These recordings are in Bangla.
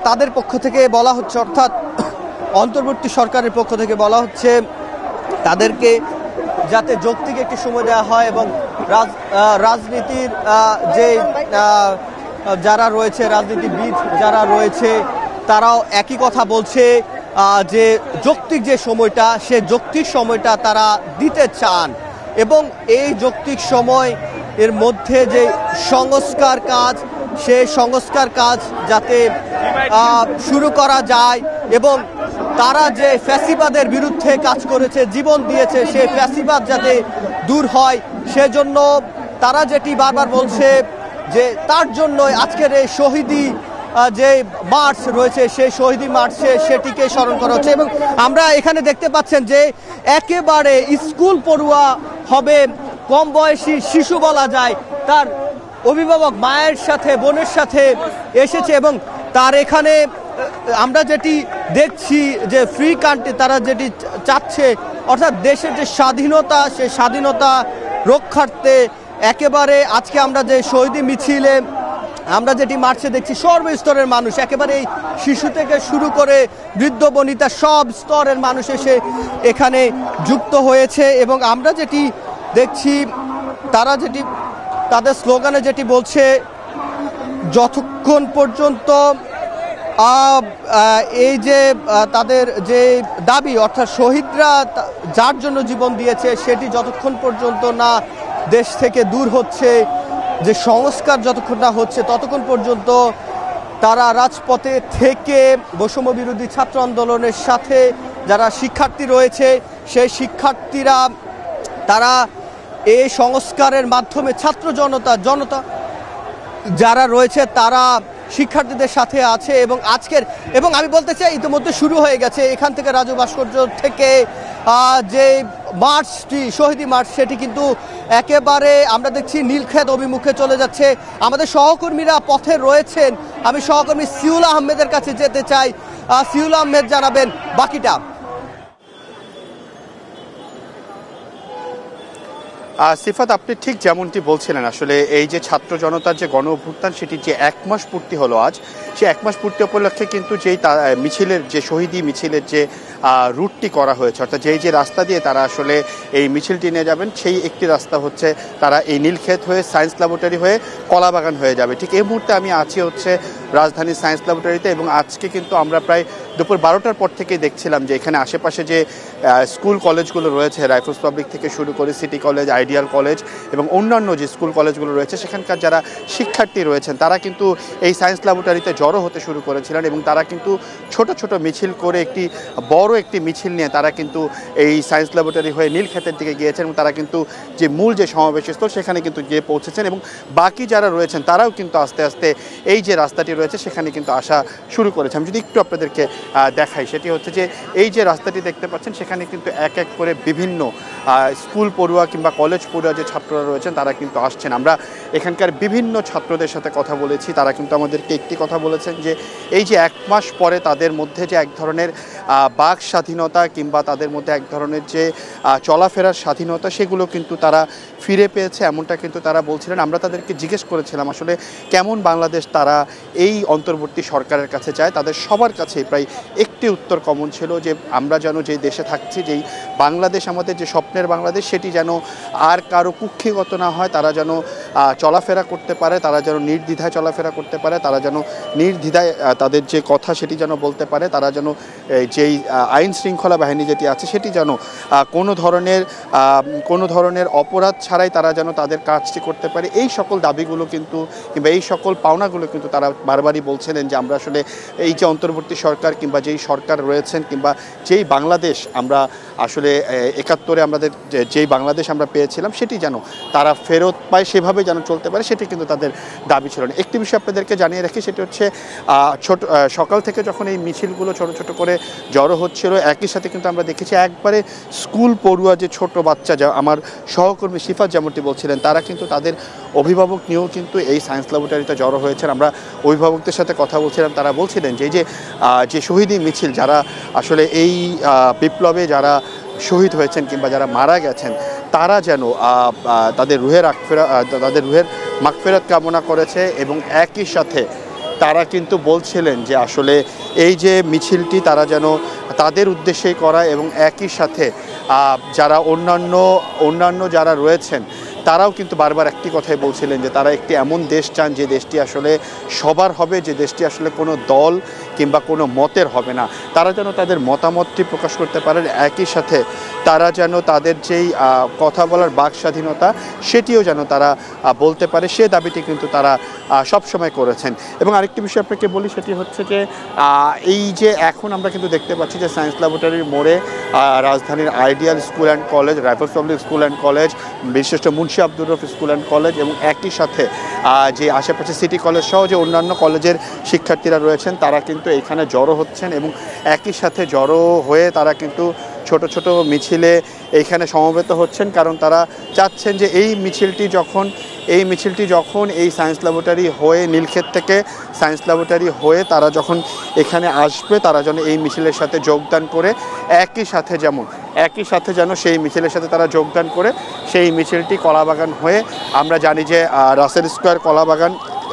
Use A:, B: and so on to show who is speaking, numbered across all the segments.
A: তাদের পক্ষ থেকে বলা হচ্ছে, অর্থাৎ অন্তর্বর্তী সরকারের পক্ষ থেকে বলা হচ্ছে তাদেরকে যাতে যৌক্তিক একটি সময় দেওয়া হয় এবং রাজনীতির যে যারা রয়েছে, রাজনীতিবিদ যারা রয়েছে, তারাও একই কথা বলছে যে যৌক্তিক যে সময়টা, সে যৌক্তিক সময়টা তারা দিতে চান এবং এই যৌক্তিক সময় এর মধ্যে যে সংস্কার কাজ, সেই সংস্কার কাজ যাতে শুরু করা যায় এবং তারা যে ফ্যাসিবাদের বিরুদ্ধে কাজ করেছে, জীবন দিয়েছে, সেই ফ্যাসিবাদ যাতে দূর হয়, সেজন্য তারা যেটি বারবার বলছে যে তার জন্যই আজকের এই শহীদি যে মার্চ রয়েছে, সেই শহীদি মার্চে সেটিকে স্মরণ করা হচ্ছে। এবং আমরা এখানে দেখতে পাচ্ছেন যে একেবারে স্কুল পড়ুয়া হবে, কম বয়সী শিশু বলা যায়, তার অভিভাবক মায়ের সাথে বোনের সাথে এসেছে এবং তার এখানে আমরা যেটি দেখছি যে ফ্রি কান্ট্রি তারা যেটি চাচ্ছে, অর্থাৎ দেশের যে স্বাধীনতা, সেই স্বাধীনতা রক্ষার্থে একেবারে আজকে আমরা যে শহীদি মিছিলে আমরা যেটি মার্চে দেখছি, সর্বস্তরের মানুষ, একেবারে এই শিশু থেকে শুরু করে বৃদ্ধ বনিতা সব স্তরের মানুষ এসে এখানে যুক্ত হয়েছে এবং আমরা যেটি দেখছি তারা যেটি তাদের স্লোগানে যেটি বলছে, যতক্ষণ পর্যন্ত এই যে তাদের যে দাবি, অর্থাৎ শহীদরা যার জন্য জীবন দিয়েছে সেটি যতক্ষণ পর্যন্ত না দেশ থেকে দূর হচ্ছে, যে সংস্কার যতক্ষণ না হচ্ছে, ততক্ষণ পর্যন্ত তারা রাজপথে থেকে বৈষম্য বিরোধী ছাত্র আন্দোলনের সাথে যারা শিক্ষার্থী রয়েছে, সেই শিক্ষার্থীরা তারা এই সংস্কারের মাধ্যমে ছাত্র জনতা যারা রয়েছে তারা শিক্ষার্থীদের সাথে আছে এবং আমি বলতে চাই ইতিমধ্যে শুরু হয়ে গেছে এখান থেকে রাজু ভাস্কর্য থেকে যে মার্চটি, শহীদি মার্চ, সেটি কিন্তু একেবারে আমরা দেখছি নীলক্ষেত অভিমুখে চলে যাচ্ছে। আমাদের সহকর্মীরা পথে রয়েছেন, আমি সহকর্মী সিউল আহমেদের কাছে যেতে চাই। সিউল আহমেদ জানাবেন বাকিটা।
B: সিফাত, আপনি ঠিক যেমনটি বলছিলেন, আসলে এই যে ছাত্র জনতার যে গণ অভ্যুত্থান, সেটি যে 1 মাস পূর্তি হলো আজ, সেই 1 মাস পূর্তি উপলক্ষে কিন্তু যেই মিছিলের যে শহীদি মিছিলের যে রুটটি করা হয়েছে, অর্থাৎ যে রাস্তা দিয়ে তারা আসলে এই মিছিলটি নিয়ে যাবেন, সেই একটি রাস্তা হচ্ছে তারা এই নীলক্ষেত হয়ে সায়েন্স ল্যাবরেটরি হয়ে কলাবাগান হয়ে যাবে। ঠিক এই মুহূর্তে আমি আছি হচ্ছে রাজধানীর সায়েন্স ল্যাবরেটরিতে এবং আজকে কিন্তু আমরা প্রায় দুপুর 12টার পর থেকেই দেখছিলাম যে এখানে আশেপাশে যে স্কুল কলেজগুলো রয়েছে, রাইফেলস পাবলিক থেকে শুরু করে সিটি কলেজ, আইডিয়াল কলেজ এবং অন্যান্য যে স্কুল কলেজগুলো রয়েছে, সেখানকার যারা শিক্ষার্থী রয়েছেন তারা কিন্তু এই সায়েন্স ল্যাবরেটরিতে জড়ো হতে শুরু করেছিলেন এবং তারা কিন্তু ছোট ছোট মিছিল করে বড় একটি মিছিল নিয়ে তারা কিন্তু এই সায়েন্স ল্যাবরেটরি হয়ে নীলক্ষেতের দিকে গিয়েছেন এবং তারা কিন্তু যে মূল যে সমাবেশস্থল সেখানে কিন্তু গিয়ে পৌঁছেছেন এবং বাকি যারা রয়েছেন তারাও কিন্তু আস্তে আস্তে এই যে রাস্তাটি রয়েছে সেখানে কিন্তু আসা শুরু করেছে। আমি যদি একটু আপনাদেরকে দেখাই, সেটি হচ্ছে যে এই যে রাস্তাটি দেখতে পাচ্ছেন, সেখানে কিন্তু এক এক করে বিভিন্ন স্কুল পড়ুয়া কিংবা কলেজ পড়ুয়া যে ছাত্ররা রয়েছেন তারা কিন্তু আসছেন। আমরা এখানকার বিভিন্ন ছাত্রদের সাথে কথা বলেছি, তারা কিন্তু আমাদেরকে একটি কথা বলেছেন যে এই যে 1 মাস পরে তাদের মধ্যে যে এক ধরনের বাক স্বাধীনতা কিংবা তাদের মধ্যে এক ধরনের যে চলাফেরার স্বাধীনতা, সেগুলো কিন্তু তারা ফিরে পেয়েছে, এমনটা কিন্তু তারা বলছিলেন। আমরা তাদেরকে জিজ্ঞেস করেছিলাম আসলে কেমন বাংলাদেশ তারা এই অন্তর্বর্তী সরকারের কাছে চায়। তাদের সবার কাছে প্রায় একটি উত্তর কমন ছিল যে আমরা যেন যেই দেশে থাকছি, যেই বাংলাদেশ আমাদের যে স্বপ্নের বাংলাদেশ, সেটি যেন আর কারো কুক্ষিগত না হয়, তারা যেন চলাফেরা করতে পারে, তারা যেন নির্দ্বিধায় চলাফেরা করতে পারে, তারা যেন নির্দ্বিধায় তাদের যে কথা সেটি যেন বলতে পারে, তারা যেন যেই আইন শৃঙ্খলা বাহিনী যেটি আছে সেটি যেন কোনো ধরনের অপরাধ ছাড়াই তারা যেন তাদের কাজটি করতে পারে। এই সকল দাবিগুলো কিন্তু কিংবা এই সকল পাওনাগুলো কিন্তু তারা বারবারই বলছিলেন যে আমরা আসলে এই যে অন্তর্বর্তী সরকার কিংবা যেই সরকার রয়েছেন কিংবা যেই বাংলাদেশ আমরা আসলে 71-এ আমাদের যেই বাংলাদেশ আমরা পেয়েছিলাম সেটি যেন তারা ফেরত পায়, সেভাবে যেন চলতে পারে, সেটি কিন্তু তাদের দাবি ছিল না। একটি বিষয় আপনাদেরকে জানিয়ে রাখি, সেটি হচ্ছে সকাল থেকে যখন এই মিছিলগুলো ছোট ছোট করে জড়ো হচ্ছিল, একই সাথে কিন্তু আমরা দেখেছি একবারে স্কুল পড়ুয়া যে ছোট বাচ্চা, যা আমার সহকর্মী সিফাত যেমনটি বলছিলেন, তারা কিন্তু তাদের অভিভাবক নিয়েও কিন্তু এই সায়েন্স ল্যাবরেটরিতে জড়ো হয়েছেন। আমরা অভিভাবকদের সাথে কথা বলছিলাম, তারা বলছিলেন যে শহীদি মিছিল, যারা আসলে এই বিপ্লবে যারা শহীদ হয়েছেন কিংবা যারা মারা গেছেন, তারা যেন তাদের রুহের মাগফিরাত কামনা করেছে এবং একই সাথে তারা কিন্তু বলছিলেন যে আসলে এই যে মিছিলটি তারা যেন তাদের উদ্দেশ্যেই করা এবং একই সাথে যারা অন্যান্য যারা রয়েছেন তারাও কিন্তু বারবার একটি কথাই বলছিলেন যে তারা একটি এমন দেশ চান যে দেশটি আসলে সবার হবে, যে দেশটি আসলে কোনো দল কিংবা কোনো মতের হবে না। তারা যেন তাদের মতামতটি প্রকাশ করতে পারেন, একই সাথে তারা যেন তাদের যেই কথা বলার বাক স্বাধীনতা সেটিও যেন তারা বলতে পারে, সে দাবিটি কিন্তু তারা সবসময় করেছেন। এবং আরেকটি বিষয় আপনাকে বলি, সেটি হচ্ছে যে এই যে এখন আমরা কিন্তু দেখতে পাচ্ছি যে সায়েন্স ল্যাবরেটরির মোড়ে রাজধানীর ideal school and college, Rifles public school and college, বিশিষ্ট Munshi Abdur Rouf school and college এবং একই সাথে যে আশেপাশে সিটি কলেজ সহ যে অন্যান্য কলেজের শিক্ষার্থীরা রয়েছেন তারা কিন্তু এখানে জড়ো হচ্ছেন এবং একই সাথে জড়ো হয়ে তারা কিন্তু ছোট ছোট মিছিলে এইখানে সমবেত হচ্ছেন। কারণ তারা চাচ্ছেন যে এই মিছিলটি যখন এই সায়েন্স ল্যাবরেটরি হয়ে নীলক্ষেত থেকে সায়েন্স ল্যাবরেটরি হয়ে তারা যখন এখানে আসবে, তারা যেন এই মিছিলের সাথে যোগদান করে একই সাথে যেন সেই মিছিলের সাথে তারা যোগদান করে সেই মিছিলটি কলাবাগান হয়ে, আমরা জানি যে রাসেল স্কোয়ার কলাবাগান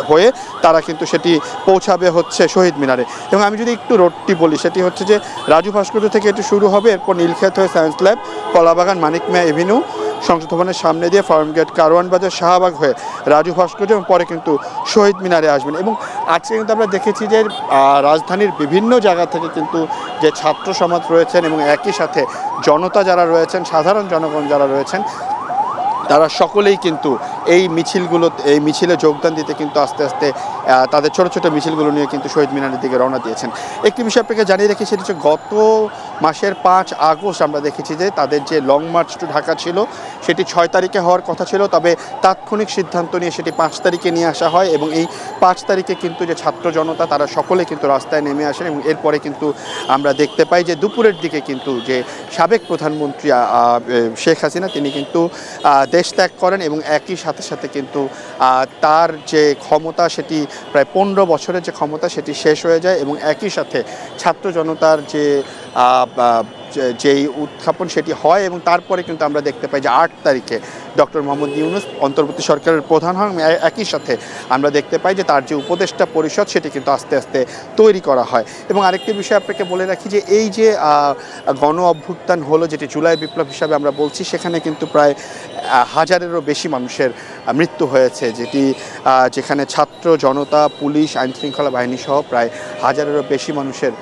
B: হয়ে তারা কিন্তু সেটি পৌঁছাবে হচ্ছে শহীদ মিনারে। এবং আমি যদি একটু রোডটি বলি, সেটি হচ্ছে যে রাজু ভাস্কর্য থেকে এটি শুরু হবে, এরপর নীলক্ষেত হয়ে সায়েন্স ল্যাব, কলাবাগান, মানিক মিয়া এভিনিউ, সংসদ ভবনের সামনে দিয়ে ফার্মগেট, কারওয়ান বাজার, শাহবাগ হয়ে রাজু ভাস্কর্য এবং পরে কিন্তু শহীদ মিনারে আসবেন। এবং আজকে কিন্তু আমরা দেখেছি যে রাজধানীর বিভিন্ন জায়গা থেকে কিন্তু যে ছাত্র সমাজ রয়েছেন এবং একই সাথে জনতা যারা রয়েছেন, সাধারণ জনগণ যারা রয়েছেন, তারা সকলেই কিন্তু এই মিছিলে যোগদান দিতে কিন্তু আস্তে আস্তে তাদের ছোট ছোট মিছিলগুলো নিয়ে কিন্তু শহীদ মিনারের দিকে রওনা দিয়েছেন। একটি বিষয় আপনাকে জানিয়ে রেখে, সেটি হচ্ছে গত মাসের 5 আগস্ট আমরা দেখেছি যে তাদের যে লং মার্চ টু ঢাকা ছিল সেটি 6 তারিখে হওয়ার কথা ছিল, তবে তাৎক্ষণিক সিদ্ধান্ত নিয়ে সেটি 5 তারিখে নিয়ে আসা হয় এবং এই 5 তারিখে কিন্তু যে ছাত্র জনতা তারা সকলে কিন্তু রাস্তায় নেমে আসেন এবং এরপরে কিন্তু আমরা দেখতে পাই যে দুপুরের দিকে কিন্তু যে সাবেক প্রধানমন্ত্রী শেখ হাসিনা তিনি কিন্তু দেশ ত্যাগ করেন এবং একই সাথে কিন্তু তার যে ক্ষমতা সেটি প্রায় 15 বছরের যে ক্ষমতা সেটি শেষ হয়ে যায় এবং একই সাথে ছাত্র জনতার যেই উত্থাপন সেটি হয় এবং তারপরে কিন্তু আমরা দেখতে পাই যে 8 তারিখে ডক্টর মোহাম্মদ ইউনূস অন্তর্বর্তী সরকারের প্রধান হন। একই সাথে আমরা দেখতে পাই যে তার যে উপদেষ্টা পরিষদ সেটি কিন্তু আস্তে আস্তে তৈরি করা হয়। এবং আরেকটি বিষয় আপনাকে বলে রাখি যে এই যে গণ অভ্যুত্থান হলো, যেটি জুলাই বিপ্লব হিসাবে আমরা বলছি, সেখানে কিন্তু প্রায় 1000-এরও বেশি মানুষের মৃত্যু হয়েছে, যেখানে ছাত্র জনতা, পুলিশ, আইনশৃঙ্খলা বাহিনী সহ প্রায় 1000-এরও বেশি মানুষের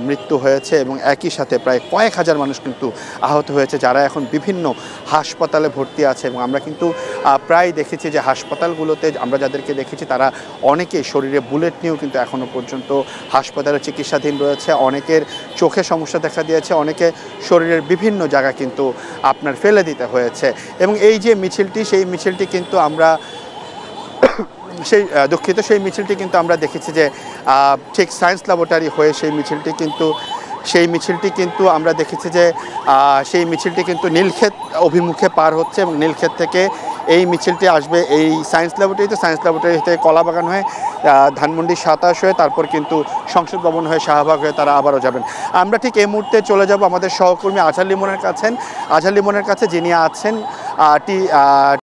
B: মৃত্যু হয়েছে এবং একই সাথে প্রায় কয়েক হাজার মানুষ কিন্তু আহত হয়েছে, যারা এখন বিভিন্ন হাসপাতালে ভর্তি আছে। এবং আমরা কিন্তু প্রায় দেখেছি যে হাসপাতালগুলোতে আমরা যাদেরকে দেখেছি তারা অনেকেই শরীরে বুলেট নিয়েও কিন্তু এখনও পর্যন্ত হাসপাতালে চিকিৎসাধীন রয়েছে, অনেকের চোখে সমস্যা দেখা দিয়েছে, অনেকে শরীরের বিভিন্ন জায়গা কিন্তু আপনার ফেলে দিতে হয়েছে। এবং এই যে মিছিলটি, সেই মিছিলটি কিন্তু আমরা সেই মিছিলটি কিন্তু আমরা দেখেছি যে ঠিক সায়েন্স ল্যাবরেটরি হয়ে সেই মিছিলটি কিন্তু আমরা দেখেছি যে সেই মিছিলটি কিন্তু নীলক্ষেত অভিমুখে পার হচ্ছে এবং নীলক্ষেত থেকে এই মিছিলটি আসবে এই সায়েন্স ল্যাবরেটরি থেকে কলাবাগান হয়ে ধানমন্ডি 27 হয়ে তারপর কিন্তু সংসদ ভবন হয়ে শাহবাগ হয়ে তারা আবারও যাবেন। আমরা ঠিক এই মুহূর্তে চলে যাব আমাদের সহকর্মী আজহার লিমনের কাছে, যিনি আছেন